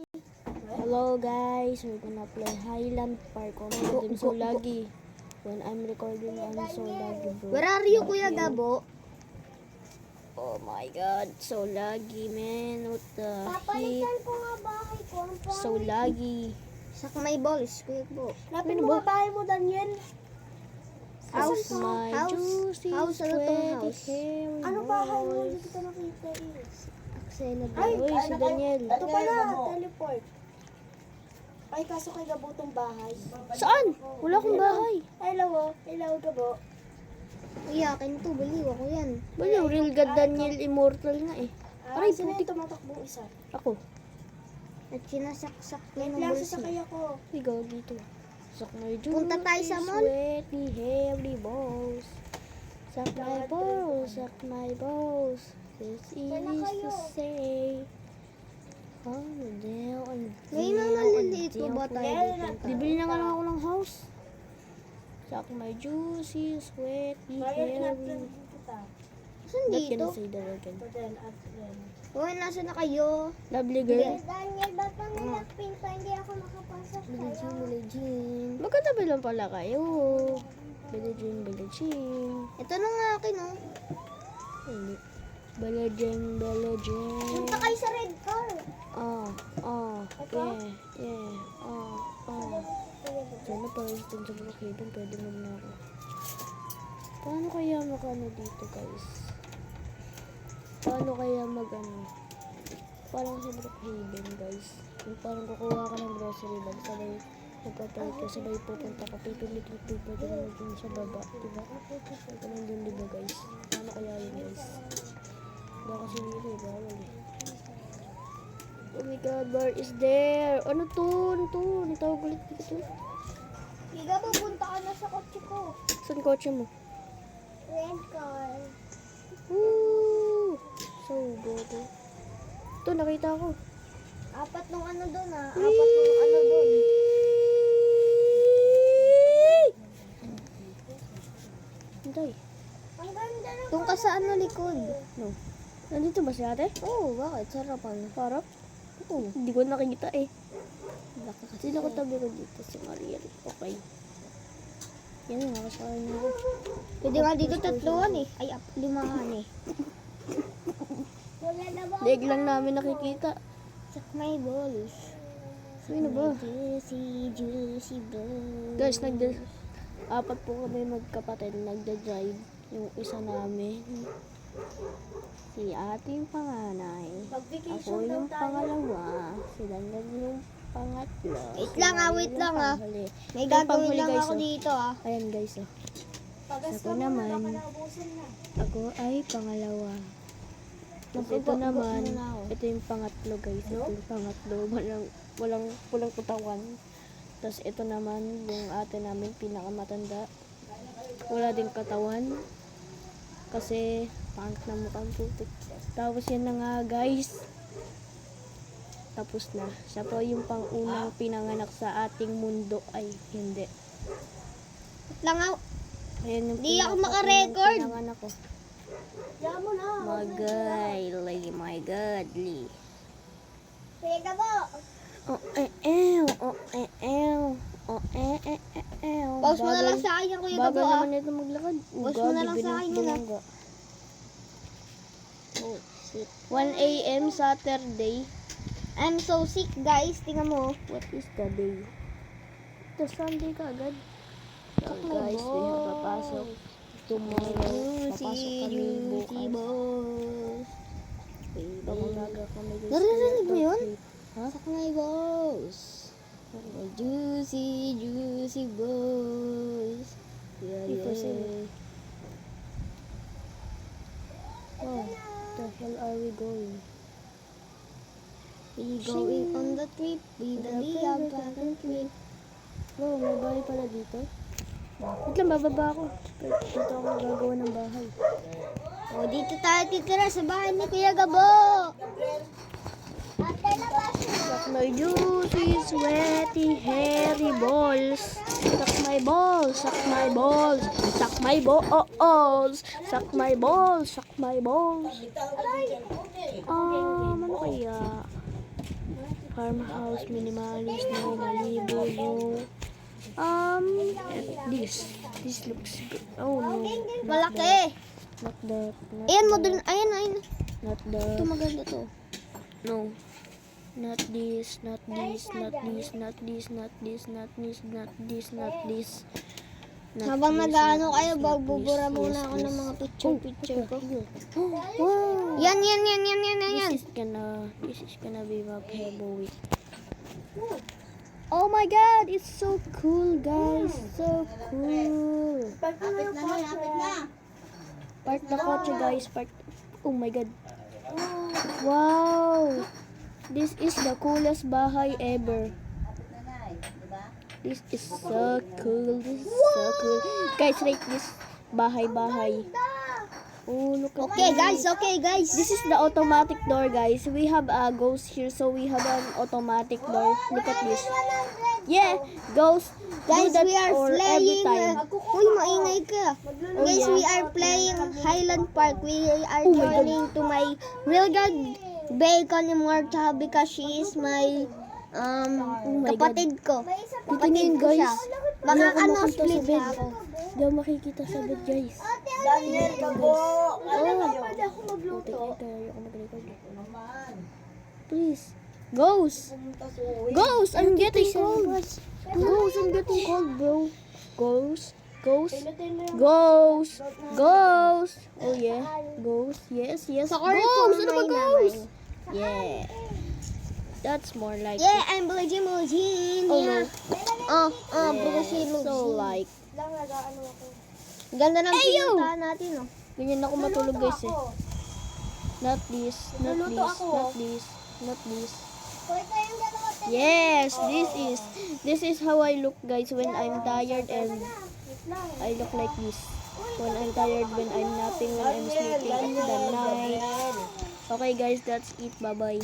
Hello guys, we're gonna play Highland Park. Oh my god, I'm so laggy. When I'm recording, I'm so laggy, bro. Where are you, Kuya Gabo? Oh my god, so laggy, man. What the heck? Papalitan ko nga bahay ko. So laggy. Sak may balls, Kuya Gabo. Lapin mo nga bahay mo, Daniel. House, My house, juicy, house, ano tong sweaty house? hair Ano bahay mo? balls. Hindi kita nakita eh. Aksena ba? Uy, si Daniel. Ito pala, teleport. Ay, kaso kay Gabo tong bahay. Saan? Wala akong bahay. Hello, hello Gabo. Kuya, akin to. Baliw ako yan. Baliw, real god Daniel Immortal nga eh. Aray, Sino putik. yung tumatakbong isa? Ako. At sinasaksak ko Wait ng lang, balls. sasakay ako. Ikaw dito. Suck my juicy, Punta tayo sa mall. sweaty, hairy balls. Suck my balls, suck my balls. It's easy to say. Oh, down, May mga maliliit pa ba tayo dito? Bibili na nga lang ako ng house. Suck my juicy, sweaty, Kaya hairy. natin kita. Saan Not gonna dito? say that again. But then, at then. Uy, nasa na kayo? Lovely girl. Daniel, ba't pa nilagpin pa? Hindi ako makapasok sa'yo. Billie Magkatabi lang pala kayo. Billie Jean. Ito na nga akin, oh. Hindi. Billie Jean. Punta kayo sa red car. Yeah. Sana pala dito sa Brookhaven, pwede mo na ako. Paano kaya makano dito, guys? Paano kaya parang sa Brookhaven, guys. Yung parang kukuha ka ng grocery bag, sabay magpapalit ka, sabay pupunta ka, pipili-pili pa din dun sa baba, diba? Ganun din, diba, guys? Paano kaya yun, guys? Diba kasi dito, bawal eh. Oh my god, bar is there! Ano to? Natawag ulit dito. Higa, pupunta ka na sa kotse ko. Saan kotse mo? Red car. Woo! So good. Ito, nakita ko. Apat nung ano doon, ah. Apat nung ano doon. Hintay. Ang ganda na. Doon ka sa ano likod. No. Nandito ba si ate? Oo, bakit? Sarapan. Harap? Oo. Hindi ko nakikita eh. Baka kasi. Sino ko tabi ko dito? Si Mariel. Okay. Yan nga, kasahin niyo. Pwede nga dito tatluan eh. Ay, limahan eh. Leg lang namin nakikita. Suck my balls. Sino ba? Juicy balls. Guys, apat po kami magkapatid. Nagda-drive. Yung isa namin. Si ating panganay. Ako Mag-vacation daw yung tayo. pangalawa. Si Daniel yung pangatlo. Wait Si lang, Mariel wait yung lang, panghuli. May Yung gagawin panghuli, lang guys, ako oh. dito ah. Ayan guys, oh. Pagas Ako ka muna, naman. baka naubusan na. Ako ay pangalawa. Tapos Naku, ito go naman, muna ako. ito yung pangatlo guys. Ito yung pangatlo. Walang katawan. Tapos ito naman, yung ate namin, pinakamatanda. Wala din katawan. Kasi, pangit na mukhang putik. Tapos yan na nga guys. Tapos na. Siya po yung pangunang pinanganak sa ating mundo. Ay, hindi. Wait lang ako. Ayan yung Di ako pinakaunang makarecord. pinanganak ko. Diyan mo na. My godly. Kuya Gabo. Pause mo na lang sa akin, Kuya Gabo Bagal ah. naman ito maglakad. Pause mo na lang sa akin yun, ah. Oh, shit. 1 a.m. Saturday. I'm so sick guys. Tingnan mo. What is the day? Ito, Sunday ka agad. So, guys, we have papasok tomorrow. Papasok kami bukas. balls. Pag-umaga kami guys. Naririnig mo yun? Ha? Suck my balls. My juicy balls. Yeah, yeah. Oh, the hell are we going? We going on the trip. We the Liabagan trip. Wow, may bahay pala dito. Wait lang, bababa ako. Dito ako gagawa ng bahay. O, dito tayo titira sa bahay ni Kuya Gabo. Suck my juicy, sweaty, hairy balls. Suck my balls, suck my balls, suck my balls, suck my balls, suck my balls. Ano kaya? Farmhouse, minimalist, no, malibu, no. This looks good. Oh no, not Malaki. not that, not Ayan mo that, dun. Ayan. not Ito that, maganda to. no. Not this, not this, not this, not this, not this, not this, not this, not this. Not Habang this, nag-ano not kayo, this, not magbubura this, muna yes, ako ng this. mga picture ko. Wow. Yan. This is gonna be my favorite. Oh my god, it's so cool, guys. So cool. Lapit na. Park the kotse, guys. Park. Oh my god. Wow. This is the coolest bahay ever. This is so cool. This is so cool. Guys, rate this bahay. Oh, look at this. Okay guys. This is the automatic door, guys. We have a ghost here, so we have an automatic door. Look at this. Yeah, ghost. Guys, do that we are or every playing. time. Uy, maingay ka. Guys, yeah. we are playing Highland Park. We are Oh my God. joining to my real god Bacon Immortal because she is my my kapatid ko. Titingin, Kapatid ko siya. guys. Makakano Hindi ako split makita sa na bed. ako. Hindi ako makikita sa bed, guys. Daniel, kabo. Pwede ako magluto. Ayoko mag-record. Please. Ghost! Ghost! I'm getting cold. Ghost, I'm getting cold, bro. Ghost. Oh yeah. Ghost. Yes. Sa corner Ghost! po, Ano ba may ghost? Yeah. That's more like Yeah, I'm Blajin. Oh no. Blajin. So like. Lang, nag-ano ako. Ganda ng Hey, yo! pinuntahan natin, oh. Ganyan ako matulog, guys eh. Not this. Not Nagluluto this. ako. Not this. Not this. Kuya tayong dalawa. Yes, this is how I look, guys, when I'm tired, and I look like this. When I'm tired, when I'm napping, when I'm sleeping at the night. Okay guys, that's it. Bye bye.